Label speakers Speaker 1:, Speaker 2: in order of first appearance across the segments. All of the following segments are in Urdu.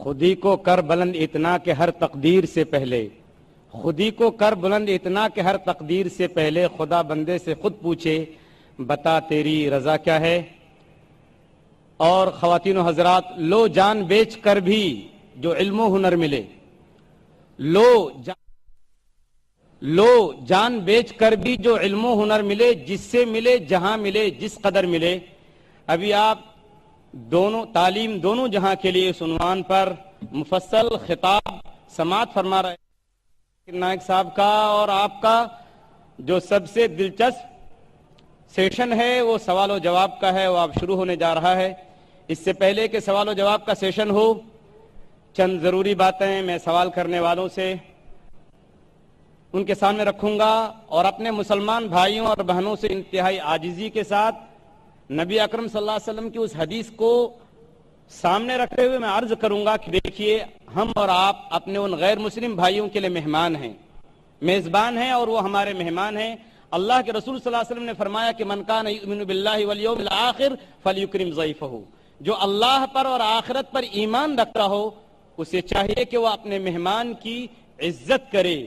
Speaker 1: خودی کو کر بلند اتنا کہ ہر تقدیر سے پہلے، خودی کو کر بلند اتنا کہ ہر تقدیر سے پہلے خدا بندے سے خود پوچھے بتا تیری رضا کیا ہے۔ اور خواتین و حضرات، لو جان بیچ کر بھی جو علم و ہنر ملے، لو جان بیچ کر بھی جو علم و ہنر ملے، جس سے ملے جہاں ملے جس قدر ملے۔ ابھی آپ دونوں تعلیم دونوں جہاں کے لیے اس عنوان پر مفصل خطاب سماعت فرما رہے ہیں نائک صاحب کا، اور آپ کا جو سب سے دلچسپ سیشن ہے وہ سوال و جواب کا ہے، وہ اب شروع ہونے جا رہا ہے۔ اس سے پہلے کہ سوال و جواب کا سیشن ہو، چند ضروری باتیں میں سوال کرنے والوں سے ان کے سامنے رکھوں گا، اور اپنے مسلمان بھائیوں اور بہنوں سے انتہائی عاجزی کے ساتھ نبی اکرم صلی اللہ علیہ وسلم کی اس حدیث کو سامنے رکھتے ہوئے میں عرض کروں گا کہ دیکھیے، ہم اور آپ اپنے ان غیر مسلم بھائیوں کے لیے مہمان ہیں، میزبان ہیں، اور وہ ہمارے مہمان ہیں۔ اللہ کے رسول صلی اللہ علیہ وسلم نے فرمایا کہ من کان یؤمن باللہ والیوم الآخر فلیکرم ضیفہ، جو اللہ پر اور آخرت پر ایمان رکھتا ہو اسے چاہیے کہ وہ اپنے مہمان کی عزت کرے،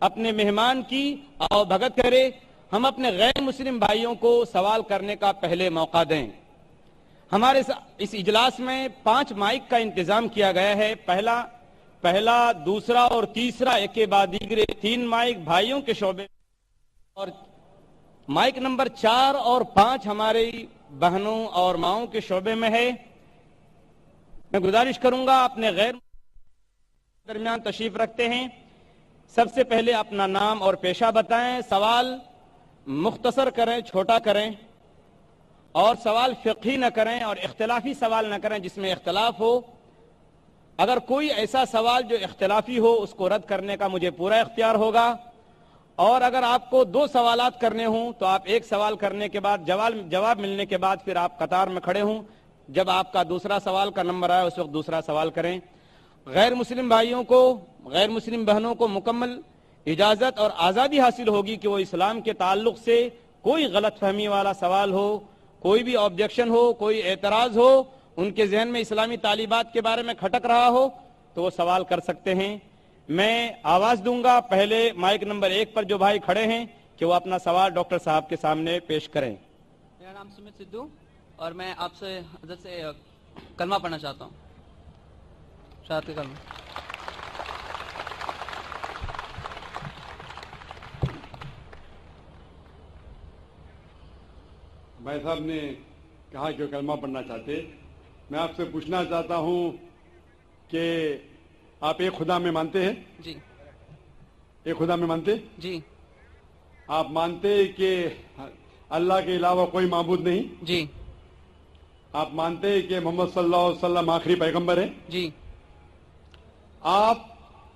Speaker 1: اپنے مہمان کی آؤ بھگت کرے۔ ہم اپنے غیر مسلم بھائیوں کو سوال کرنے کا پہلے موقع دیں۔ ہمارے اس اجلاس میں 5 مائک کا انتظام کیا گیا ہے، پہلا، دوسرا اور تیسرا ایک کے بعد دیگرے 3 مائک بھائیوں کے شعبے، اور مائک نمبر 4 اور 5 ہماری بہنوں اور ماؤں کے شعبے میں ہے۔ میں گزارش کروں گا اپنے غیر درمیان تشریف رکھتے ہیں، سب سے پہلے اپنا نام اور پیشہ بتائیں، سوال مختصر کریں، چھوٹا کریں، اور سوال فقہی نہ کریں اور اختلافی سوال نہ کریں جس میں اختلاف ہو۔ اگر کوئی ایسا سوال جو اختلافی ہو اس کو رد کرنے کا مجھے پورا اختیار ہوگا، اور اگر آپ کو 2 سوالات کرنے ہوں تو آپ ایک سوال کرنے کے بعد جواب ملنے کے بعد پھر آپ قطار میں کھڑے ہوں، جب آپ کا دوسرا سوال کا نمبر آئے اس وقت دوسرا سوال کریں۔ غیر مسلم بھائیوں کو، غیر مسلم بہنوں کو مکمل اجازت اور آزادی حاصل ہوگی کہ وہ اسلام کے تعلق سے کوئی غلط فہمی والا سوال ہو، کوئی بھی آبجیکشن ہو، کوئی اعتراض ہو، ان کے ذہن میں اسلامی تعلیمات کے بارے میں کھٹک رہا ہو تو وہ سوال کر سکتے ہیں۔ میں آواز دوں گا پہلے مائک نمبر 1 پر جو بھائی کھڑے ہیں کہ وہ اپنا سوال ڈاکٹر صاحب کے سامنے پیش کریں۔
Speaker 2: میرا نام سمت سدھو، اور میں آپ سے حضرت سے کلمہ پڑھنا چاہتا ہوں، شہادت کا کلمہ۔
Speaker 3: بھائی صاحب نے کہا کہ کلمہ پڑھنا چاہتے، میں آپ سے پوچھنا چاہتا ہوں کہ آپ ایک خدا میں مانتے ہیں؟
Speaker 2: جی۔
Speaker 3: ایک خدا میں مانتے؟
Speaker 2: جی۔
Speaker 3: آپ مانتے کہ اللہ کے علاوہ کوئی معبود نہیں؟
Speaker 2: جی۔
Speaker 3: آپ مانتے کہ محمد صلی اللہ علیہ وسلم آخری پیغمبر ہیں؟
Speaker 2: جی۔
Speaker 3: آپ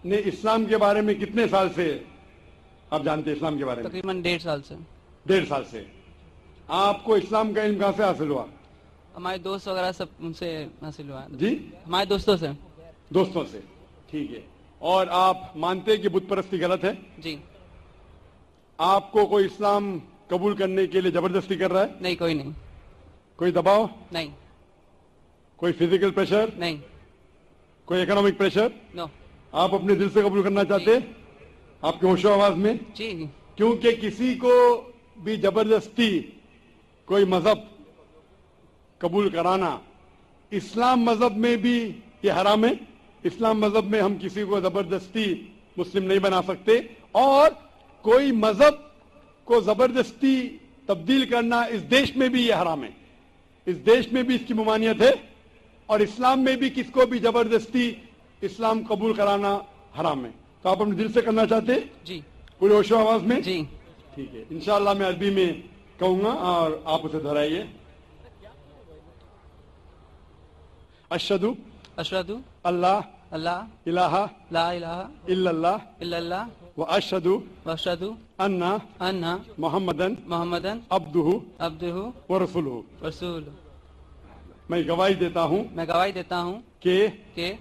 Speaker 3: نے اسلام کے بارے میں کتنے سال سے آپ جانتے ہیں اسلام کے بارے میں؟
Speaker 2: تقریباً 1.5 سال سے۔
Speaker 3: 1.5 سال سے۔ آپ کو اسلام کا علم کہاں سے حاصل ہوا؟
Speaker 2: ہمارے دوست وغیرہ سب ان سے حاصل ہوا ہے۔
Speaker 3: جی؟
Speaker 2: ہمارے دوستوں سے۔
Speaker 3: دوستوں سے، ٹھیک ہے۔ اور آپ مانتے کہ بت پرستی غلط ہے؟
Speaker 2: جی۔
Speaker 3: آپ کو کوئی اسلام قبول کرنے کے لیے زبردستی کر رہا ہے؟
Speaker 2: نہیں، کوئی نہیں۔
Speaker 3: کوئی دباؤ؟
Speaker 2: نہیں۔
Speaker 3: کوئی فزیکل پریشر؟
Speaker 2: نہیں۔
Speaker 3: کوئی اکنامک پریشر؟
Speaker 2: نو۔
Speaker 3: آپ اپنے دل سے قبول کرنا چاہتے؟ آپ کے ہوش و آواز میں؟
Speaker 2: جی۔
Speaker 3: کیونکہ کسی کو بھی زبردستی کوئی مذہب قبول کرانا اسلام مذہب میں بھی یہ حرام ہے۔ اسلام مذہب میں ہم کسی کو زبردستی مسلم نہیں بنا سکتے، اور کوئی مذہب کو زبردستی تبدیل کرنا اس دیش میں بھی یہ حرام ہے، اس دیش میں بھی اس کی ممانعت ہے، اور اسلام میں بھی کس کو بھی زبردستی اسلام قبول کرانا حرام ہے۔ تو آپ اپنے دل سے کرنا چاہتے؟
Speaker 2: جی۔
Speaker 3: پورے ہوش و آواز میں؟
Speaker 2: جی۔
Speaker 3: ٹھیک ہے، انشاءاللہ میں عربی میں کہوں گا اور آپ اسے دہرائیے۔ اشہدو
Speaker 2: اشہدو
Speaker 3: اللہ
Speaker 2: اللہ
Speaker 3: الہ
Speaker 2: لا الہ
Speaker 3: الا اللہ
Speaker 2: الا اللہ
Speaker 3: واشہدو
Speaker 2: واشہدو
Speaker 3: ان
Speaker 2: ان
Speaker 3: محمدن
Speaker 2: محمدن
Speaker 3: عبدہ
Speaker 2: عبدہ
Speaker 3: ورسولہ۔
Speaker 2: رسول۔
Speaker 3: میں گواہی دیتا ہوں
Speaker 2: میں گواہی دیتا ہوں
Speaker 3: کہ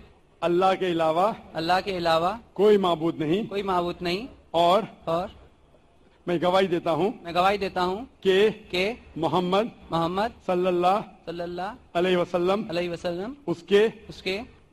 Speaker 3: اللہ کے علاوہ
Speaker 2: اللہ کے علاوہ
Speaker 3: کوئی معبود نہیں،
Speaker 2: کوئی معبود نہیں،
Speaker 3: اور
Speaker 2: اور
Speaker 3: میں گواہی دیتا ہوں
Speaker 2: میں گواہی دیتا ہوں
Speaker 3: کہ محمد
Speaker 2: محمد
Speaker 3: صلی اللہ
Speaker 2: صلی اللہ
Speaker 3: علیہ وسلم
Speaker 2: علیہ وسلم
Speaker 3: اس کے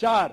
Speaker 3: 4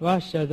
Speaker 4: واشهد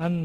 Speaker 4: ان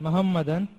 Speaker 4: محمدًا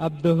Speaker 4: عبده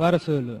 Speaker 4: ورسوله।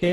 Speaker 4: کہ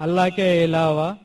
Speaker 4: اللہ کے علاوہ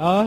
Speaker 4: اور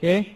Speaker 4: کہ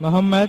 Speaker 4: محمد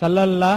Speaker 4: صلی اللہ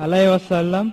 Speaker 4: علیہ وسلم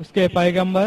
Speaker 4: اس کے پیغمبر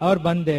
Speaker 4: اور بندے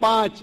Speaker 3: 5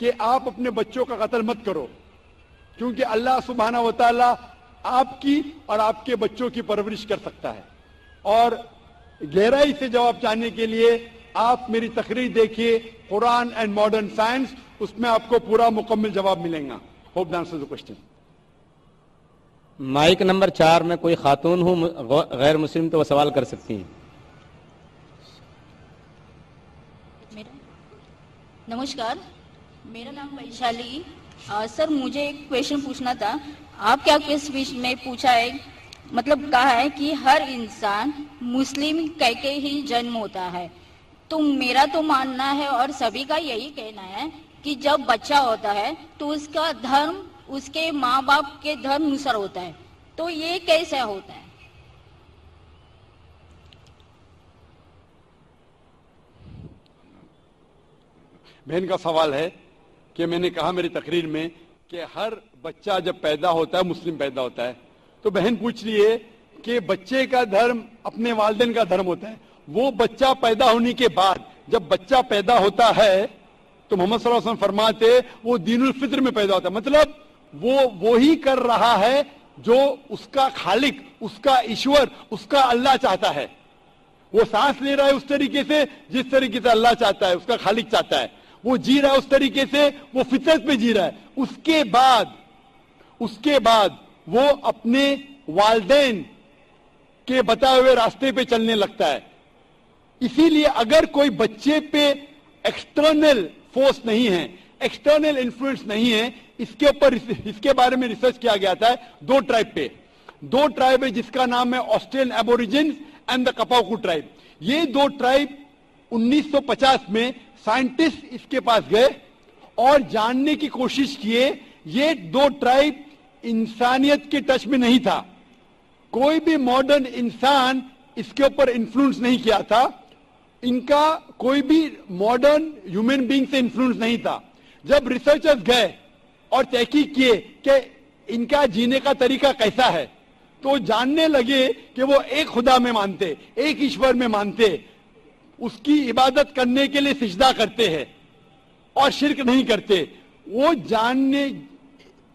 Speaker 3: کہ آپ اپنے بچوں کا قتل مت کرو، کیونکہ اللہ سبحانہ و تعالیٰ آپ کی اور آپ کے بچوں کی پرورش کر سکتا ہے. اور گہرائی سے جواب چاہنے کے لیے آپ میری تقریر دیکھیے قرآن اینڈ ماڈرن سائنس، اس میں آپ کو پورا مکمل جواب ملے گا. Hope that answers the question.
Speaker 1: Mike number 4 میں کوئی خاتون ہو غیر مسلم تو وہ سوال کر سکتی ہیں.
Speaker 5: نمسکار، میرا نام ویشالی. سر مجھے ایک کویشچن پوچھنا تھا. آپ کیا کس میں پوچھا ہے، مطلب کہا ہے کہ ہر انسان مسلم کہہ کے ہی جنم ہوتا ہے. تو میرا تو ماننا ہے اور سبھی کا یہی کہنا ہے کہ جب بچہ ہوتا ہے تو اس کا دھرم اس کے ماں باپ کے دھرم انوسار ہوتا ہے. تو یہ کیسے ہوتا ہے؟
Speaker 3: بہن کا سوال ہے کہ میں نے کہا میری تقریر میں کہ ہر بچہ جب پیدا ہوتا ہے مسلم پیدا ہوتا ہے. تو بہن پوچھ رہی ہے کہ بچے کا دھرم اپنے والدین کا دھرم ہوتا ہے. وہ بچہ پیدا ہونے کے بعد جب بچہ پیدا ہوتا ہے تو محمد صلی اللہ علیہ وسلم فرماتے وہ دین الفطر میں پیدا ہوتا ہے. مطلب وہ وہی کر رہا ہے جو اس کا خالق، اس کا ایشور، اس کا اللہ چاہتا ہے. وہ سانس لے رہا ہے اس طریقے سے جس طریقے سے اللہ چاہتا ہے، اس کا خالق چاہتا ہے. وہ جی رہا ہے اس طریقے سے، وہ فطرت پہ جی رہا ہے. اس کے بعد وہ اپنے والدین کے بتائے ہوئے راستے پہ چلنے لگتا ہے. اسی لیے اگر کوئی بچے پہ ایکسٹرنل فورس نہیں ہے، ایکسٹرنل انفلوئنس نہیں ہے، اس کے بارے میں ریسرچ کیا گیا تھا 2 ٹرائب پہ. 2 ٹرائب ہے جس کا نام ہے آسٹریلین ایبوریجنز اینڈ دا کپاوکو ٹرائب. یہ 2 ٹرائب 1950 میں سائنٹسٹ اس کے پاس گئے اور جاننے کی کوشش کیے. یہ 2 ٹرائب انسانیت کے ٹچ میں نہیں تھا. کوئی بھی ماڈرن انسان اس کے اوپر انفلوئنس نہیں کیا تھا. ان کا کوئی بھی ماڈرن ہیومن بینگ سے انفلوئنس نہیں تھا. جب ریسرچرز گئے اور تحقیق کیے کہ ان کا جینے کا طریقہ کیسا ہے تو جاننے لگے کہ وہ ایک خدا میں مانتے، ایک ایشور میں مانتے، اس کی عبادت کرنے کے لیے سجدہ کرتے ہیں اور شرک نہیں کرتے. وہ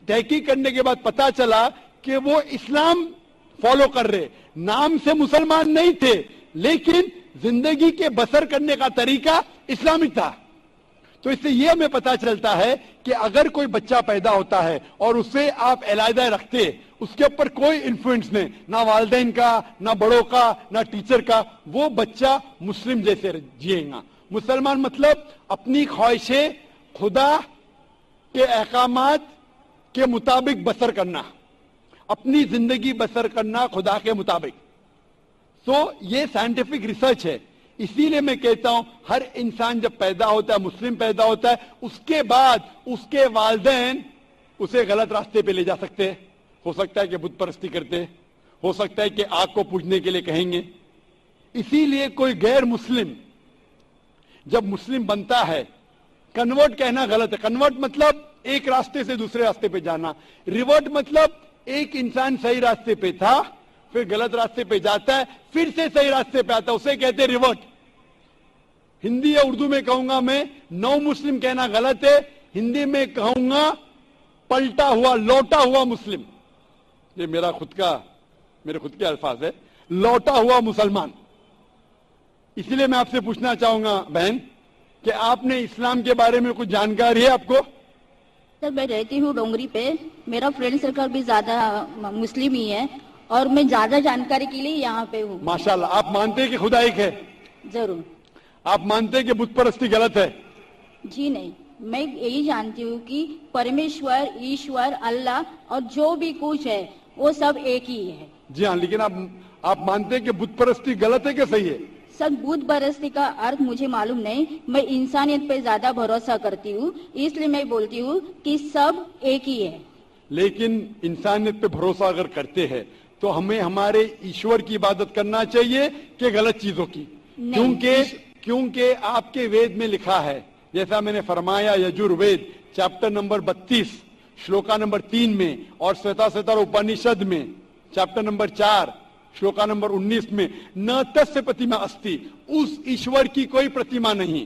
Speaker 3: تحقیق کرنے کے بعد پتا چلا کہ وہ اسلام فالو کر رہے، نام سے مسلمان نہیں تھے لیکن زندگی کے بسر کرنے کا طریقہ اسلامک تھا. تو اس سے یہ ہمیں پتا چلتا ہے کہ اگر کوئی بچہ پیدا ہوتا ہے اور اسے آپ علیحدہ رکھتے، اس کے اوپر کوئی انفلوئنس نہیں، نہ والدین کا، نہ بڑوں کا، نہ ٹیچر کا، وہ بچہ مسلم جیسے جیے گا. مسلمان مطلب اپنی خواہشیں خدا کے احکامات کے مطابق بسر کرنا، اپنی زندگی بسر کرنا خدا کے مطابق. تو یہ سائنٹیفک ریسرچ ہے. اسی لیے میں کہتا ہوں ہر انسان جب پیدا ہوتا ہے، مسلم پیدا ہوتا ہے، اس کے بعد اس کے والدین اسے غلط راستے پہ لے جا سکتے. ہو سکتا ہے کہ بت پرستی کرتے، ہو سکتا ہے کہ آگ کو پوجنے کے لیے کہیں گے. اسی لیے کوئی غیر مسلم جب مسلم بنتا ہے، کنورٹ کہنا غلط ہے. کنورٹ مطلب ایک راستے سے دوسرے راستے پہ جانا. ریورٹ مطلب ایک انسان صحیح راستے پہ تھا، پھر غلط راستے پہ جاتا ہے، پھر سے صحیح راستے پہ آتا ہے، اسے کہتے ہیں ریورٹ. ہندی یا اردو میں کہوں گا میں، نو مسلم کہنا غلط ہے. ہندی میں کہوں گا پلٹا ہوا، لوٹا ہوا مسلم. یہ میرے خود کے الفاظ ہے، لوٹا ہوا مسلمان. اسی لیے میں آپ سے پوچھنا چاہوں گا بہن کہ آپ نے اسلام کے بارے میں کچھ جانکاری ہے آپ کو؟
Speaker 5: سر میں رہتی ہوں ڈونگری پہ، میرا فرینڈ سرکل بھی زیادہ مسلم ہی ہے اور میں زیادہ جانکاری کے لیے یہاں پہ ہوں.
Speaker 3: ماشاءاللہ. آپ مانتے ہیں کہ خدا ایک ہے؟
Speaker 5: ضرور.
Speaker 3: آپ مانتے ہیں کہ بت پرستی غلط ہے؟
Speaker 5: جی نہیں، میں یہی جانتی ہوں کہ پرمیشور، ایشور، اللہ اور جو بھی کچھ ہے وہ سب ایک ہی ہے.
Speaker 3: جی ہاں، لیکن آپ مانتے ہیں کہ بت پرستی غلط ہے کہ صحیح ہے؟
Speaker 5: سر بت پرستی کا ارتھ مجھے معلوم نہیں، میں انسانیت پہ زیادہ بھروسہ کرتی ہوں، اس لیے میں بولتی ہوں کہ سب ایک ہی ہے.
Speaker 3: لیکن انسانیت پہ بھروسہ اگر کرتے ہیں تو ہمیں ہمارے ایشور کی عبادت کرنا چاہیے کہ غلط چیزوں کی؟ کیونکہ آپ کے وید میں لکھا ہے، جیسا میں نے فرمایا، یجور وید چیپٹر نمبر 32 شلوکا نمبر 3 میں، اور سویتا سوتر اپنیشد میں چیپٹر نمبر 4 شلوکا نمبر 19 میں، نہ تس پرتیما استی، اس ایشور کی کوئی پرتیما نہیں،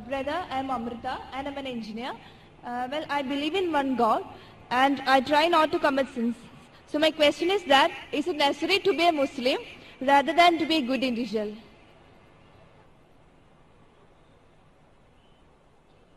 Speaker 6: Brother, I am Amrita and I am an engineer. Well, I believe in one God and I try not to commit sins. So my question is that, is it necessary to be a Muslim rather than to be a good individual?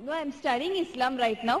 Speaker 6: No, I am studying Islam right now.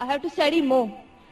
Speaker 6: I have to study more.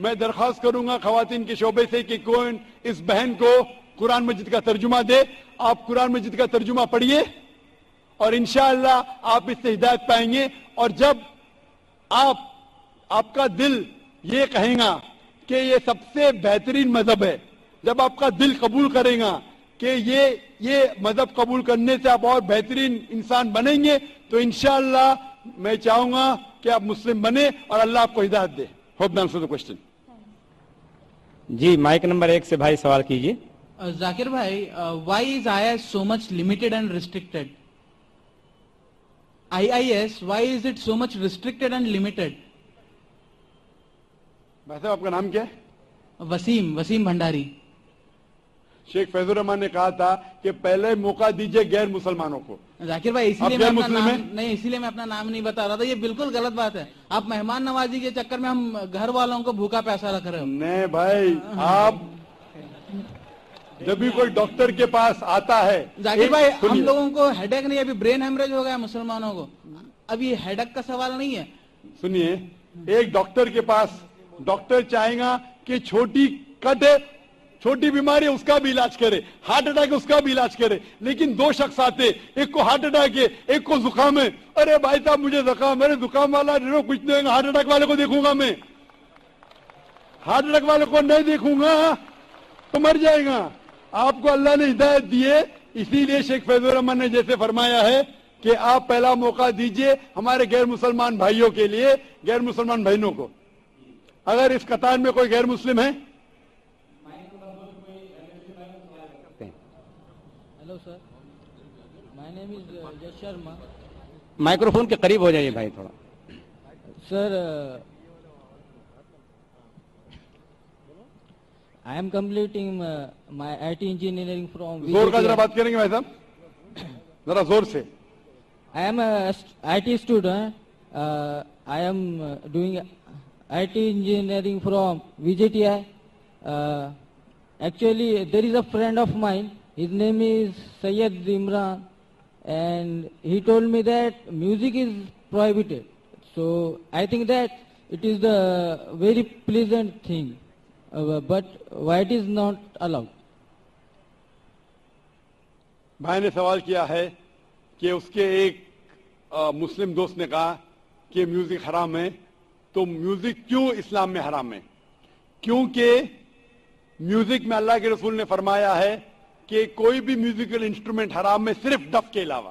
Speaker 3: میں درخواست کروں گا خواتین کے شعبے سے کہ کون اس بہن کو قرآن مجید کا ترجمہ دے. آپ قرآن مجید کا ترجمہ پڑھیے اور انشاءاللہ آپ اس سے ہدایت پائیں گے. اور جب آپ کا دل یہ کہیں گا کہ یہ سب سے بہترین مذہب ہے, جب آپ کا دل قبول کرے گا کہ یہ مذہب قبول کرنے سے آپ اور بہترین انسان بنیں گے, تو انشاءاللہ میں چاہوں گا کہ آپ مسلم بنے اور اللہ آپ کو ہدایت دے. Hope the answer the question.
Speaker 1: جی مائک نمبر 1 سے بھائی سوال کیجیے.
Speaker 7: ذاکر بھائی, why is IIS so much limited and restricted? IIS, why is it so much restricted and limited?
Speaker 3: بھائی صاحب آپ کا نام کیا ہے؟
Speaker 7: وسیم بھنڈاری.
Speaker 3: شیخ فیض الرحمان نے کہا تھا کہ پہلے موقع دیجئے غیر مسلمانوں کو.
Speaker 7: ذاکر بھائی اسی لیے میں اپنا نام نہیں بتا رہا تھا, یہ بالکل غلط بات ہے. آپ مہمان نوازی کے چکر میں ہم گھر والوں کو بھوکا پیسہ رکھ رہے ہو.
Speaker 3: نہیں بھائی, آپ جب بھی کوئی ڈاکٹر کے پاس آتا ہے,
Speaker 7: ذاکر بھائی ہم لوگوں کو ہیڈ ایک نہیں, ابھی برین ہیمریج ہو گیا مسلمانوں کو, اب یہ ہیڈ ایک کا سوال نہیں ہے.
Speaker 3: سنیے, ایک ڈاکٹر کے پاس ڈاکٹر چاہے گا کہ چھوٹی کٹ ہے, چھوٹی بیماری ہے اس کا بھی علاج کرے, ہارٹ اٹیک اس کا بھی علاج کرے. لیکن دو شخص آتے, ایک کو ہارٹ اٹیک ہے ایک کو زکام ہے. ارے بھائی صاحب مجھے زکام, میرے زکام والا کچھ نہیں ہوگا, ہارٹ اٹیک والے کو دیکھوں گا میں, ہارٹ اٹیک والے کو نہیں دیکھوں گا تو مر جائے گا. آپ کو اللہ نے ہدایت دی ہے, اسی لیے شیخ فیض الرحمان نے جیسے فرمایا ہے کہ آپ پہلا موقع دیجئے ہمارے غیر مسلمان بھائیوں کے لیے, غیر مسلمان بہنوں کو. اگر اس قطار میں کوئی غیر مسلم ہے.
Speaker 8: ہیلو سر, مائی نیم از یش شرما.
Speaker 1: مائکروفون کے قریب ہو جائیے بھائی تھوڑا.
Speaker 8: سر, I am completing my IT engineering from
Speaker 3: زور کا ذرا بات کریں گے بھائی صاحب, ذرا زور سے.
Speaker 8: I am a IT student. I am doing IT engineering from VJTI. Actually, there is a friend of mine. His name is Syed Imran, and he told me that music is prohibited. So I think that it is the very pleasant thing. But why it is not allowed?
Speaker 3: بھائی نے سوال کیا ہے کہ اس کے ایک مسلم دوست نے کہا کہ میوزک حرام ہے, تو میوزک کیوں اسلام میں حرام ہے؟ کیونکہ میوزک میں اللہ کے رسول نے فرمایا ہے کہ کوئی بھی میوزیکل انسٹرومنٹ حرام ہے صرف ڈف کے علاوہ.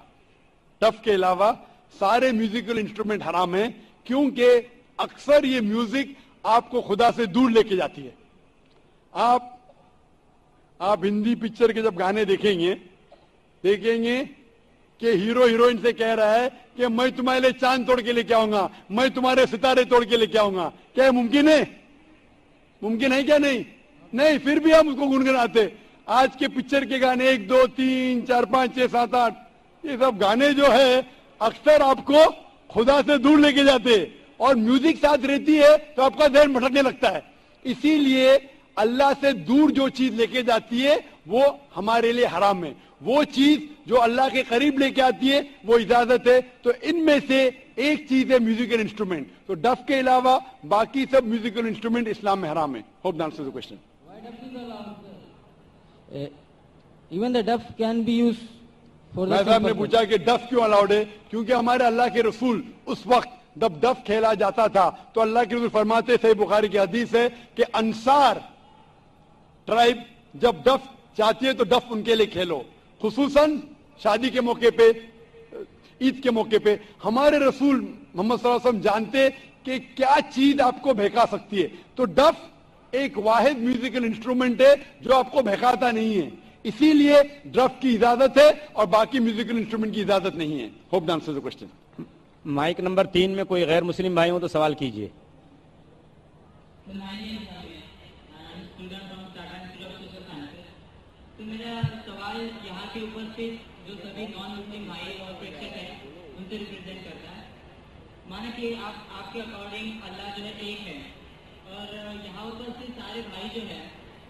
Speaker 3: ڈف کے علاوہ سارے میوزیکل انسٹرومنٹ حرام ہیں, کیونکہ اکثر یہ میوزک آپ کو خدا سے دور لے کے جاتی ہے. آپ ہندی پکچر کے جب گانے دیکھیں گے کہ ہیرو ہیروئن سے کہہ رہا ہے کہ میں تمہارے لیے چاند توڑ کے لے کے آؤں گا, میں تمہارے ستارے توڑ کے لے کے آؤں گا. کیا یہ ممکن ہے؟ ممکن ہے کیا؟ نہیں. پھر بھی ہم اس کو گنگناتے. آج کے پکچر کے گانے 1 2 3 4 5 6 7 8 یہ سب گانے جو ہے اکثر آپ کو خدا سے دور لے کے جاتے, اور میوزک ساتھ رہتی ہے تو آپ کا ذہن بھٹکنے لگتا ہے. اسی لیے اللہ سے دور جو چیز لے کے جاتی ہے وہ ہمارے لیے حرام ہے. وہ چیز جو اللہ کے قریب لے کے آتی ہے وہ اجازت ہے. تو ان میں سے ایک چیز ہے میوزیکل انسٹرومنٹ. تو ڈف کے علاوہ باقی سب میوزیکل انسٹرومنٹ اسلام میں حرام ہے. Hope the answer the question.
Speaker 8: Even the duff can be used for the
Speaker 3: صاحب نے پوچھا کہ ڈف کیوں الاؤڈ ہے؟ کیونکہ ہمارے اللہ کے رسول اس وقت جب ڈف کھیلا جاتا تھا تو اللہ کے رسول فرماتے, صحیح بخاری کی حدیث ہے کہ انصار ٹرائب جب ڈف چاہتی ہے تو ڈف ان کے لیے کھیلو, خصوصاً شادی کے موقع پہ, عید کے موقع پہ. ہمارے رسول محمد صلی اللہ علیہ وسلم جانتے کہ کیا چیز آپ کو بہکا سکتی ہے. تو ڈف ایک واحد میوزیکل انسٹرومنٹ ہے جو آپ کو بہکاتا نہیں ہے, اسی لیے ڈف کی اجازت ہے اور باقی میوزیکل انسٹرومنٹ کی اجازت نہیں ہے. Hope the answer the question.
Speaker 1: Mike number 3 میں کوئی غیر مسلم بھائی ہوں تو سوال کیجیے.
Speaker 9: تو میرا سوال یہاں کے اوپر صرف جو سبھی نان مسلم بھائی اور پریکشک ہیں ان سے ریپرزینٹ کرتا ہے. مانا کہ آپ کے اکارڈنگ اللہ جو ہے ایک ہے, اور یہاں اوپر سے سارے بھائی جو ہے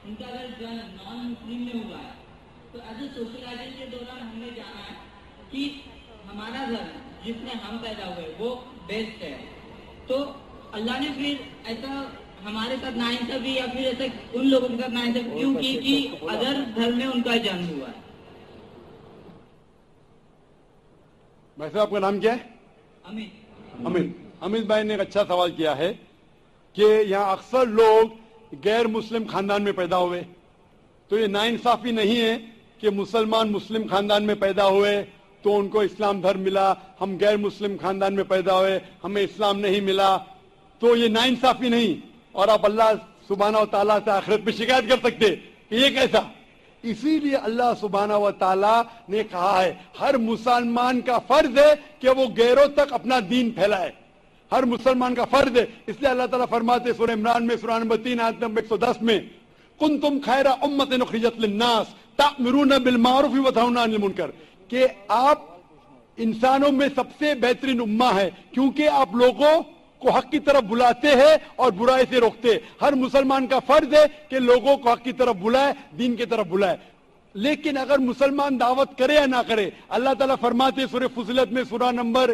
Speaker 9: ان کا اگر جنم نان مسلم میں ہوا ہے تو ایز اے سوشلائزیشن کے دوران ہم نے جانا ہے کہ ہمارا دھرم جس میں ہم پیدا ہوئے وہ بیسٹ ہے. تو اللہ نے پھر ایسا ہمارے ساتھ ناانصافی یا پھر ایسے ان لوگوں کے ساتھ ناانصافی کیوں کی کہ ادر دھرم میں ان کا جنم ہوا ہے؟
Speaker 3: بھائی صاحب آپ کا نام کیا ہے؟ امت بھائی نے ایک اچھا سوال کیا ہے کہ یہاں اکثر لوگ غیر مسلم خاندان میں پیدا ہوئے، تو یہ ناانصافی نہیں ہے کہ مسلمان مسلم خاندان میں پیدا ہوئے تو ان کو اسلام دھرم ملا، ہم غیر مسلم خاندان میں پیدا ہوئے ہمیں اسلام نہیں ملا، تو یہ ناانصافی نہیں، اور آپ اللہ سبحانہ و تعالیٰ سے آخرت میں شکایت کر سکتے کہ یہ کیسا. اسی لیے اللہ سبحانہ و تعالیٰ نے کہا ہے ہر مسلمان کا فرض ہے کہ وہ غیروں تک اپنا دین پھیلائے، ہر مسلمان کا فرض ہے. اس لیے اللہ تعالیٰ فرماتے سورہ عمران میں سورہ نمبر 3 آیت نمبر 110 میں کنتم خیر امۃ اخرجت للناس تأمرون بالمعروف وتنہون عن المنکر، کہ آپ انسانوں میں سب سے بہترین امہ ہے کیونکہ آپ لوگوں کو حق کی طرف بلاتے ہیں اور برائی سے روکتے. ہر مسلمان کا فرض ہے کہ لوگوں کو حق کی طرف بلائے، دین کی طرف بلائے. لیکن اگر مسلمان دعوت کرے یا نہ کرے، اللہ تعالیٰ فرماتے سورہ فصلت میں سورہ نمبر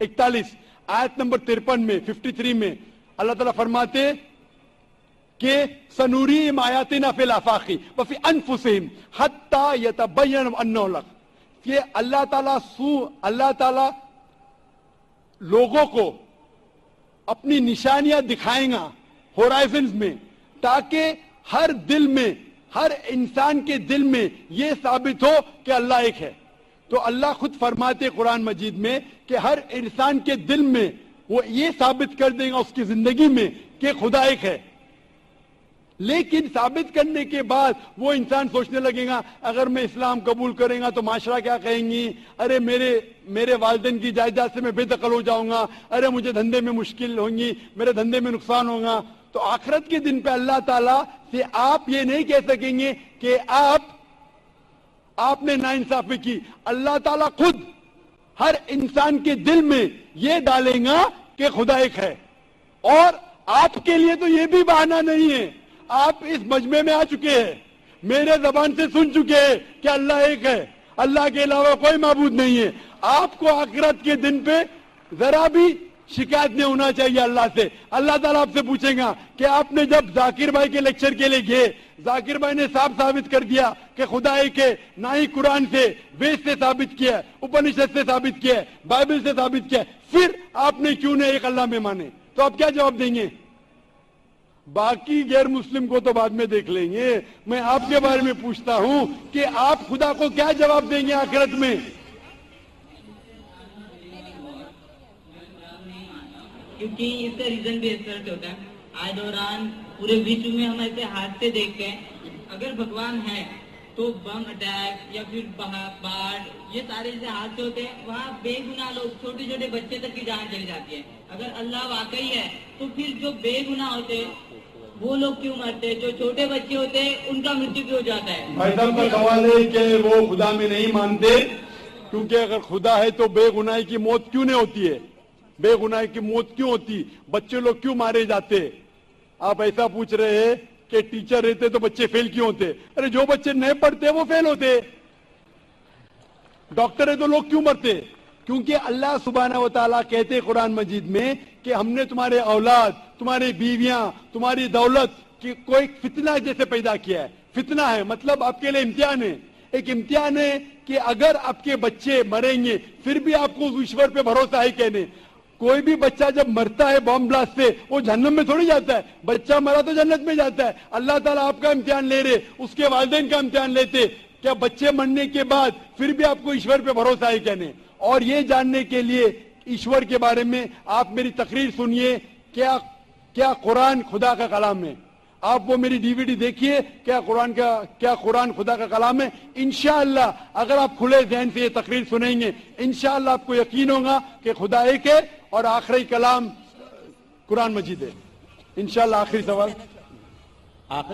Speaker 3: 41 آیت نمبر 53 میں 53 میں اللہ تعالیٰ فرماتے کہ سنوریم آیاتنا فی الآفاق وفی انفسہم حتی یتبین انہ الحق، کہ اللہ تعالیٰ لوگوں کو اپنی نشانیاں دکھائیں گا ہورائزنز میں، تاکہ ہر دل میں، ہر انسان کے دل میں یہ ثابت ہو کہ اللہ ایک ہے. تو اللہ خود فرماتے قرآن مجید میں کہ ہر انسان کے دل میں وہ یہ ثابت کر دیں گا اس کی زندگی میں کہ خدا ایک ہے. لیکن ثابت کرنے کے بعد وہ انسان سوچنے لگے گا اگر میں اسلام قبول کریں گا تو معاشرہ کیا کہیں گی، ارے میرے والدین کی جائیداد سے میں بے دخل ہو جاؤں گا، ارے مجھے دھندے میں مشکل ہوں گی، میرے دھندے میں نقصان ہوگا. تو آخرت کے دن پہ اللہ تعالیٰ سے آپ یہ نہیں کہہ سکیں گے کہ آپ نے ناانصافی کی. اللہ تعالیٰ خود ہر انسان کے دل میں یہ ڈالیں گا کہ خدا ایک ہے. اور آپ کے لیے تو یہ بھی بہانہ نہیں ہے، آپ اس مجمع میں آ چکے ہیں، میرے زبان سے سن چکے ہیں کہ اللہ ایک ہے، اللہ کے علاوہ کوئی معبود نہیں ہے. آپ کو آخرت کے دن پہ ذرا بھی شکایت نہیں ہونا چاہیے اللہ سے. اللہ تعالیٰ آپ سے پوچھے گا کہ آپ نے جب ذاکر بھائی کے لیکچر کے لیے گئے، ذاکر بھائی نے صاف ثابت کر دیا کہ خدا ایک ہے، نہ ہی قرآن سے، وید سے ثابت کیا، اپنشد سے ثابت کیا، بائبل سے ثابت کیا، پھر آپ نے کیوں نہیں ایک اللہ میں مانے؟ تو آپ کیا جواب دیں گے؟ باقی غیر مسلم کو تو بعد میں دیکھ لیں گے، میں آپ کے بارے میں پوچھتا ہوں کہ آپ خدا کو کیا جواب دیں گے آخرت میں؟
Speaker 9: کیونکہ اس کا ریزن بھی اس طرح سے ہوتا ہے، آئے دوران پورے وشو میں ہم ایسے حادثے دیکھتے ہیں، اگر بھگوان ہے تو بم اٹیک یا پھر باڑھ، یہ سارے ایسے حادثے ہوتے ہیں، وہاں بے گناہ لوگ، چھوٹے چھوٹے بچے تک کی جان چلی جاتی ہے. اگر اللہ واقعی ہے تو پھر جو بے گناہ ہوتے وہ لوگ کیوں مرتے؟ جو چھوٹے بچے ہوتے ہیں ان کا مرتیو کیوں ہو جاتا ہے؟
Speaker 3: بھائی صاحب کا سوال ہے کہ وہ خدا میں نہیں مانتے، کیونکہ اگر خدا ہے تو بے گناہی کی موت کیوں نہیں ہوتی ہے؟ بے گناہی کی موت کیوں ہوتی؟ بچے لوگ کیوں مارے جاتے؟ آپ ایسا پوچھ رہے ہیں کہ ٹیچر رہتے تو بچے فیل کیوں ہوتے؟ ارے جو بچے نہیں پڑھتے وہ فیل ہوتے. ڈاکٹر ہے تو لوگ کیوں مرتے؟ کیونکہ اللہ سبحانہ و تعالیٰ کہتے قرآن مجید میں کہ ہم نے تمہارے اولاد، تمہاری بیویاں، تمہاری دولت کی کوئی فتنہ جیسے پیدا کیا ہے. فتنہ ہے مطلب آپ کے لیے امتحان ہے. ایک امتحان ہے کہ اگر آپ کے بچے مریں گے پھر بھی آپ کو ایشور پہ بھروسہ ہے کہنے. کوئی بھی بچہ جب مرتا ہے بم بلاسٹ سے وہ جہنم میں تھوڑی جاتا ہے، بچہ مرا تو جنت میں جاتا ہے. اللہ تعالیٰ آپ کا امتحان لے رہے، اس کے والدین کا امتحان لیتے، کیا بچے مرنے کے بعد پھر بھی آپ کو ایشور پہ بھروسہ ہے کہنے. اور یہ جاننے کے لیے ایشور کے بارے میں آپ میری تقریر سنیے، کیا قرآن خدا کا کلام ہے. آپ وہ میری ڈی وی ڈی دیکھیے، کیا قرآن خدا کا کلام ہے. انشاءاللہ اگر آپ کھلے ذہن سے یہ تقریر سنیں گے انشاءاللہ آپ کو یقین ہوگا کہ خدا ایک ہے اور آخری کلام قرآن مجید ہے. انشاءاللہ
Speaker 1: آخری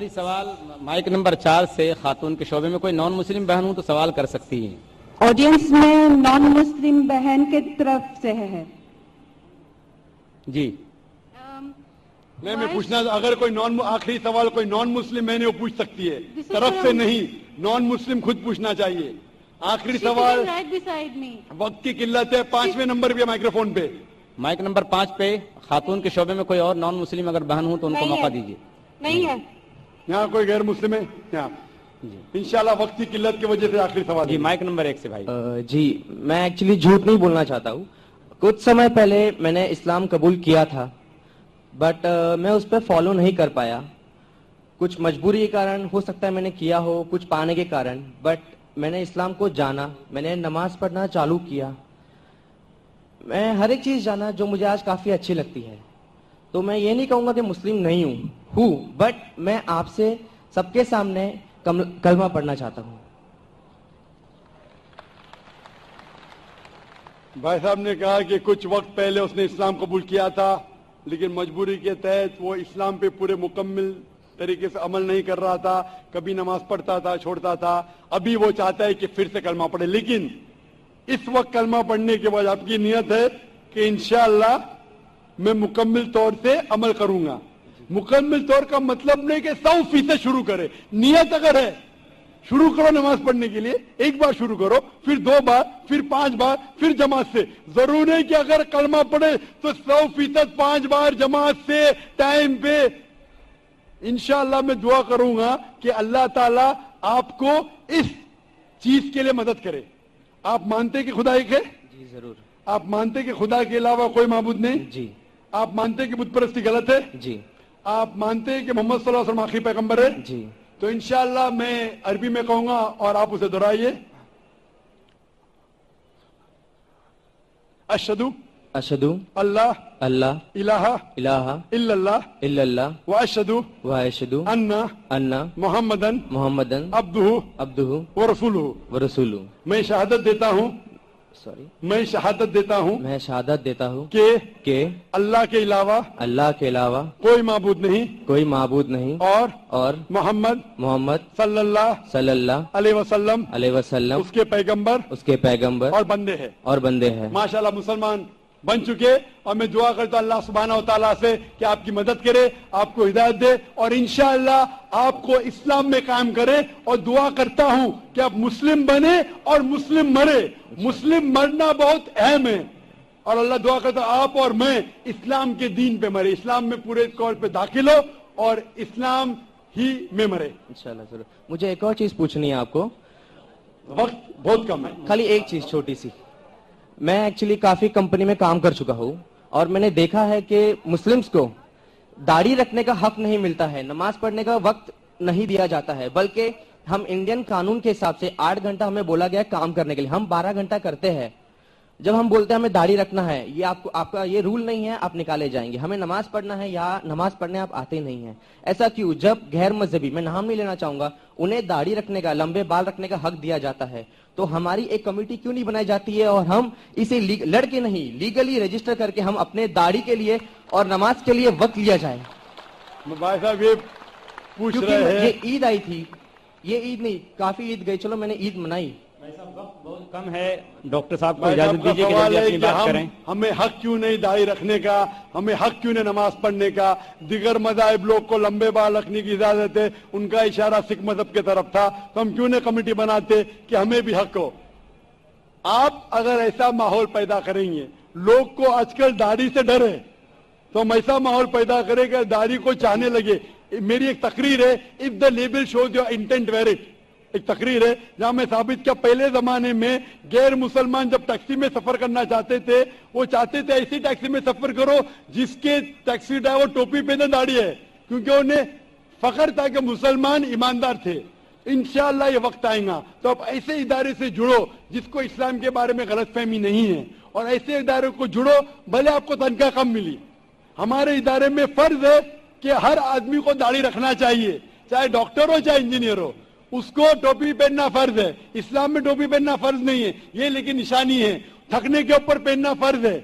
Speaker 1: سوال مائک نمبر 4 سے خاتون کے شعبے میں کوئی نان مسلم بہن ہوں تو سوال کر سکتی ہیں.
Speaker 10: آڈینس میں نان مسلم بہن کے طرف سے ہے
Speaker 1: جی.
Speaker 3: میں پوچھنا اگر کوئی آخری سوال کوئی نان مسلم بہن ہے وہ پوچھ سکتی ہے، طرف سے نہیں، نان مسلم خود پوچھنا چاہیے. آخری سوال. وقت کی قلت ہے، 5ویں نمبر پہ مائکروفون پہ
Speaker 1: مائک نمبر 5 پہ خاتون کے شعبے میں کوئی اور نان مسلم اگر بہن ہوں تو ان کو موقع دیجیے.
Speaker 10: نہیں ہے.
Speaker 3: یہاں کوئی غیر مسلم ہے؟ یہاں انشاءاللہ وقت کی قلت کی وجہ سے آخری سوال.
Speaker 1: جی مائک نمبر 1 سے بھائی.
Speaker 11: جی میں ایکچولی جھوٹ نہیں بولنا چاہتا ہوں. کچھ سمے پہلے میں نے اسلام قبول کیا تھا بٹ میں اس پہ فالو نہیں کر پایا. کچھ مجبوری کے کارن ہو سکتا ہے میں نے کیا ہو, کچھ پانے کے کارن, بٹ میں نے اسلام کو جانا, میں نے نماز پڑھنا چالو کیا, میں ہر ایک چیز جانا جو مجھے آج کافی اچھی لگتی ہے. تو میں یہ نہیں کہوں گا کہ مسلم نہیں ہوں بٹ میں آپ سے سب کے سامنے کلمہ پڑھنا چاہتا ہوں.
Speaker 3: بھائی صاحب نے کہا کہ کچھ وقت پہلے اس نے اسلام قبول کیا تھا لیکن مجبوری کے تحت وہ اسلام پہ پورے مکمل طریقے سے عمل نہیں کر رہا تھا, کبھی نماز پڑھتا تھا, چھوڑتا تھا. ابھی وہ چاہتا ہے کہ پھر سے کلمہ پڑھے, لیکن اس وقت کلمہ پڑھنے کے بعد آپ کی نیت ہے کہ انشاءاللہ میں مکمل طور سے عمل کروں گا. مکمل طور کا مطلب نہیں کہ 100% شروع کرے. نیت اگر ہے شروع کرو نماز پڑھنے کے لیے, ایک بار شروع کرو, پھر 2 بار, پھر 5 بار, پھر جماعت سے. ضرور ہے کہ اگر کلمہ پڑھے تو 100% 5 بار جماعت سے ٹائم پہ. انشاءاللہ میں دعا کروں گا کہ اللہ تعالیٰ آپ کو اس چیز کے لیے مدد کرے. آپ مانتے کہ خدا ایک ہے؟
Speaker 11: جی ضرور.
Speaker 3: آپ مانتے کہ خدا کے علاوہ کوئی معبود نہیں؟
Speaker 11: جی.
Speaker 3: آپ مانتے کہ بت پرستی غلط ہے؟
Speaker 11: جی.
Speaker 3: آپ مانتے کہ محمد صلی اللہ علیہ وسلم آخری پیغمبر ہے؟
Speaker 11: جی.
Speaker 3: تو انشاءاللہ میں عربی میں کہوں گا اور آپ اسے دہرائیے. اشہدو اللہ
Speaker 11: الہ
Speaker 3: الا اللہ واشہدو ان محمدن عبدہ ورسولہ. میں شہادت دیتا ہوں کہ اللہ کے علاوہ کوئی معبود نہیں اور محمد صلی اللہ علیہ وسلم اس کے پیغمبر اور بندے ہیں. ماشاءاللہ مسلمان بن چکے, اور میں دعا کرتا ہوں اللہ سبحانہ و تعالیٰ سے کہ آپ کی مدد کرے, آپ کو ہدایت دے اور انشاءاللہ آپ کو اسلام میں قائم کرے. اور دعا کرتا ہوں کہ آپ مسلم بنے اور مسلم مرے. مسلم مرنا بہت اہم ہے, اور اللہ دعا کرتا ہوں آپ اور میں اسلام کے دین پہ مرے, اسلام میں پورے طور پہ داخل ہو اور اسلام ہی میں مرے
Speaker 11: انشاءاللہ. ضرور. مجھے ایک اور چیز پوچھنی ہے آپ کو,
Speaker 3: وقت بہت کم ہے.
Speaker 11: خالی ایک چیز چھوٹی سی. میں ایکچولی کافی کمپنی میں کام کر چکا ہوں اور میں نے دیکھا ہے کہ مسلمز کو داڑھی رکھنے کا حق نہیں ملتا ہے, نماز پڑھنے کا وقت نہیں دیا جاتا ہے, بلکہ ہم انڈین قانون کے حساب سے 8 گھنٹہ ہمیں بولا گیا کام کرنے کے لیے, ہم 12 گھنٹہ کرتے ہیں. جب ہم بولتے ہیں ہمیں داڑھی رکھنا ہے, یہ آپ کا یہ رول نہیں ہے, آپ نکالے جائیں گے. ہمیں نماز پڑھنا ہے یا نماز پڑھنے آپ آتے نہیں ہیں. ایسا کیوں؟ جب غیر مذہبی, میں نام نہیں لینا چاہوں گا, انہیں داڑھی رکھنے کا, لمبے بال رکھنے کا حق دیا جاتا ہے, تو ہماری ایک کمیٹی کیوں نہیں بنائی جاتی ہے اور ہم اسے لڑ کے نہیں, لیگلی رجسٹر کر کے ہم اپنے داڑھی کے لیے اور نماز کے لیے وقت لیا جائے.
Speaker 3: بھائی صاحب یہ پوچھ رہے ہیں,
Speaker 11: یہ عید آئی تھی, یہ عید نہیں, کافی عید گئی, چلو میں نے عید منائی.
Speaker 1: وقت بہت کم ہے, ڈاکٹر صاحب کو اجازت دیجیے کہ جلدی اپنی بات کریں.
Speaker 3: ہمیں حق کیوں نہیں داڑھی رکھنے کا, ہمیں حق کیوں نہیں نماز پڑھنے کا؟ دیگر مذاہب لوگ کو لمبے بال رکھنے کی اجازت ہے, ان کا اشارہ سکھ مذہب کی طرف تھا, تو ہم کیوں نہیں کمیٹی بناتے کہ ہمیں بھی حق ہو؟ آپ اگر ایسا ماحول پیدا کریں گے, لوگ کو آج کل داڑھی سے ڈر ہے, تو ہم ایسا ماحول پیدا کریں کہ داڑھی کو چاہنے لگے. میری ایک تقریر ہے, if the label shows your intent wear it, ایک تقریر ہے جہاں میں ثابت کیا پہلے زمانے میں غیر مسلمان جب ٹیکسی میں سفر کرنا چاہتے تھے, وہ چاہتے تھے ایسی ٹیکسی میں سفر کرو جس کے ٹیکسی ڈرائیور ٹوپی پہنے داڑھی ہے, کیونکہ انہیں فخر تھا کہ مسلمان ایماندار تھے. انشاءاللہ یہ وقت آئے گا تو آپ ایسے ادارے سے جڑو جس کو اسلام کے بارے میں غلط فہمی نہیں ہے, اور ایسے ادارے کو جڑو بھلے آپ کو تنخواہ کم ملی. ہمارے ادارے میں فرض ہے کہ ہر آدمی کو داڑھی رکھنا چاہیے, چاہے ڈاکٹر ہو چاہے انجینئر ہو, اس کو ٹوپی پہننا فرض ہے. اسلام میں ٹوپی پہننا فرض نہیں ہے, یہ لیکن نشانی ہے. تھکنے کے اوپر پہننا فرض ہے,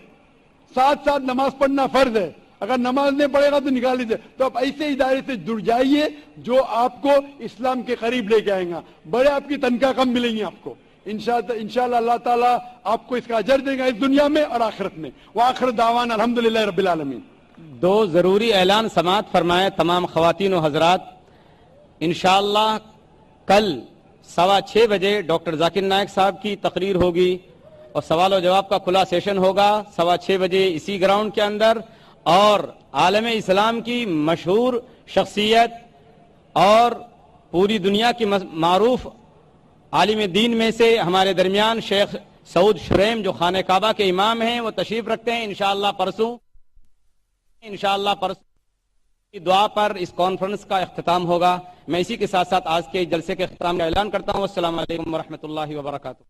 Speaker 3: ساتھ ساتھ نماز پڑھنا فرض ہے. اگر نماز نہیں پڑھے گا تو نکال لیجیے. تو آپ ایسے ادارے سے جڑ جائیے جو آپ کو اسلام کے قریب لے کے آئیں گا. بڑے آپ کی تنخواہ کم ملیں گی آپ کو. انشاءاللہ اللہ تعالیٰ آپ کو اس کا اجر دے گا اس دنیا میں اور آخرت میں. وآخر دعوانا الحمدللہ رب العالمین.
Speaker 1: 2 ضروری اعلان سماعت فرمائے تمام خواتین و حضرات. انشاءاللہ کل 6:15 بجے ڈاکٹر ذاکر نائک صاحب کی تقریر ہوگی اور سوال و جواب کا کھلا سیشن ہوگا 6:15 بجے اسی گراؤنڈ کے اندر. اور عالم اسلام کی مشہور شخصیت اور پوری دنیا کی معروف عالم دین میں سے ہمارے درمیان شیخ سعود شریم جو خانہ کعبہ کے امام ہیں وہ تشریف رکھتے ہیں. انشاءاللہ پرسوں کی دعا پر اس کانفرنس کا اختتام ہوگا. میں اسی کے ساتھ ساتھ آج کے جلسے کے اختتام کا اعلان کرتا ہوں. السلام علیکم ورحمۃ اللہ وبرکاتہ.